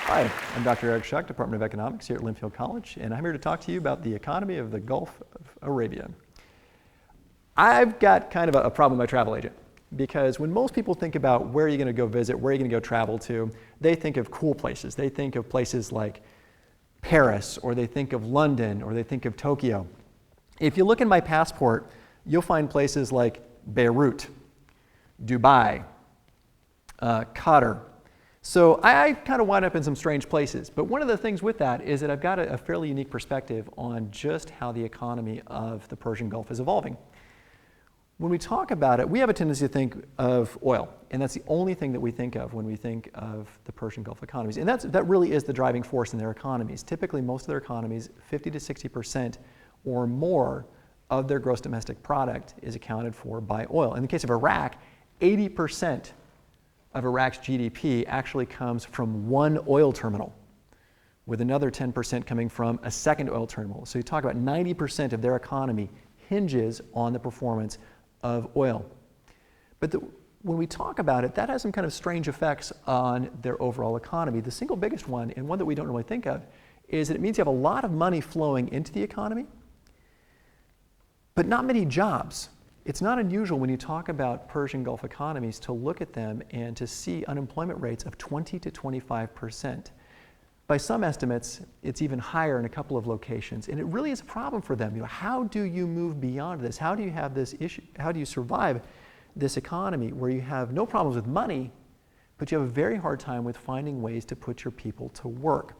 Hi, I'm Dr. Eric Shuck, Department of Economics here at Linfield College, and I'm here to talk to you about the economy of the Gulf of Arabia. I've got kind of a problem with my travel agent, because when most people think about where are you going to go visit, where are you going to go travel to, they think of cool places. They think of places like Paris, or they think of London, or they think of Tokyo. If you look in my passport, you'll find places like Beirut, Dubai, Qatar. So I kind of wind up in some strange places. But one of the things with that is that I've got a fairly unique perspective on just how the economy of the Persian Gulf is evolving. When we talk about it, we have a tendency to think of oil, and that's the only thing that we think of when we think of the Persian Gulf economies. And that really is the driving force in their economies. Typically, most of their economies, 50 to 60% or more of their gross domestic product is accounted for by oil. In the case of Iraq, 80% of Iraq's GDP actually comes from one oil terminal, with another 10% coming from a second oil terminal. So you talk about 90% of their economy hinges on the performance of oil. But when we talk about it, that has some kind of strange effects on their overall economy. The single biggest one, and one that we don't really think of, is that it means you have a lot of money flowing into the economy, but not many jobs. It's not unusual when you talk about Persian Gulf economies to look at them and to see unemployment rates of 20 to 25%. By some estimates, it's even higher in a couple of locations, and it really is a problem for them. How do you move beyond this? How do you have this issue? How do you survive this economy where you have no problems with money, but you have a very hard time with finding ways to put your people to work?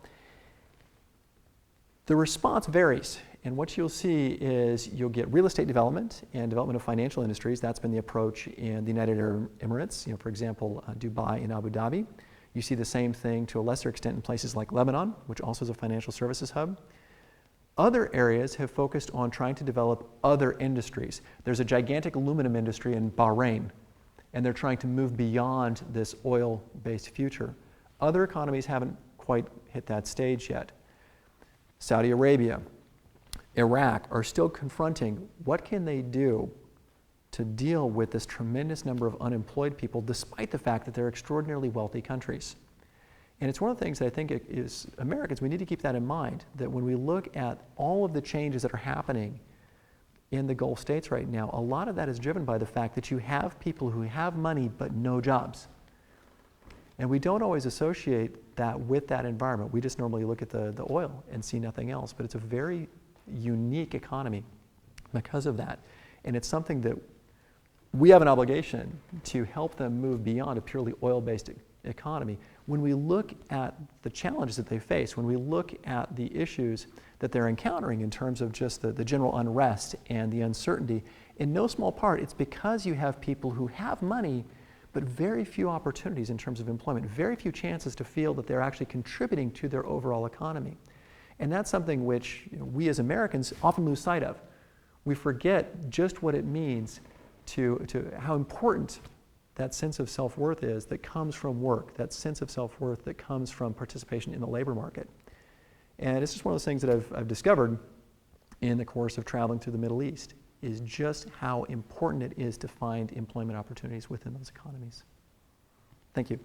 The response varies. And what you'll see is you'll get real estate development and development of financial industries. That's been the approach in the United Arab Emirates, for example, Dubai and Abu Dhabi. You see the same thing to a lesser extent in places like Lebanon, which also is a financial services hub. Other areas have focused on trying to develop other industries. There's a gigantic aluminum industry in Bahrain, and they're trying to move beyond this oil-based future. Other economies haven't quite hit that stage yet. Saudi Arabia, Iraq are still confronting what can they do to deal with this tremendous number of unemployed people, despite the fact that they're extraordinarily wealthy countries. And it's one of the things that I think is Americans, we need to keep that in mind, that when we look at all of the changes that are happening in the Gulf states right now, a lot of that is driven by the fact that you have people who have money but no jobs. And we don't always associate that with that environment. We just normally look at the oil and see nothing else, but it's a very unique economy because of that. And it's something that we have an obligation to help them move beyond a purely oil-based economy. When we look at the challenges that they face, when we look at the issues that they're encountering in terms of just the general unrest and the uncertainty, in no small part, it's because you have people who have money but very few opportunities in terms of employment, very few chances to feel that they're actually contributing to their overall economy. And that's something which we as Americans often lose sight of. We forget just what it means to how important that sense of self-worth is that comes from work, that sense of self-worth that comes from participation in the labor market. And it's just one of those things that I've discovered in the course of traveling through the Middle East, is just how important it is to find employment opportunities within those economies. Thank you.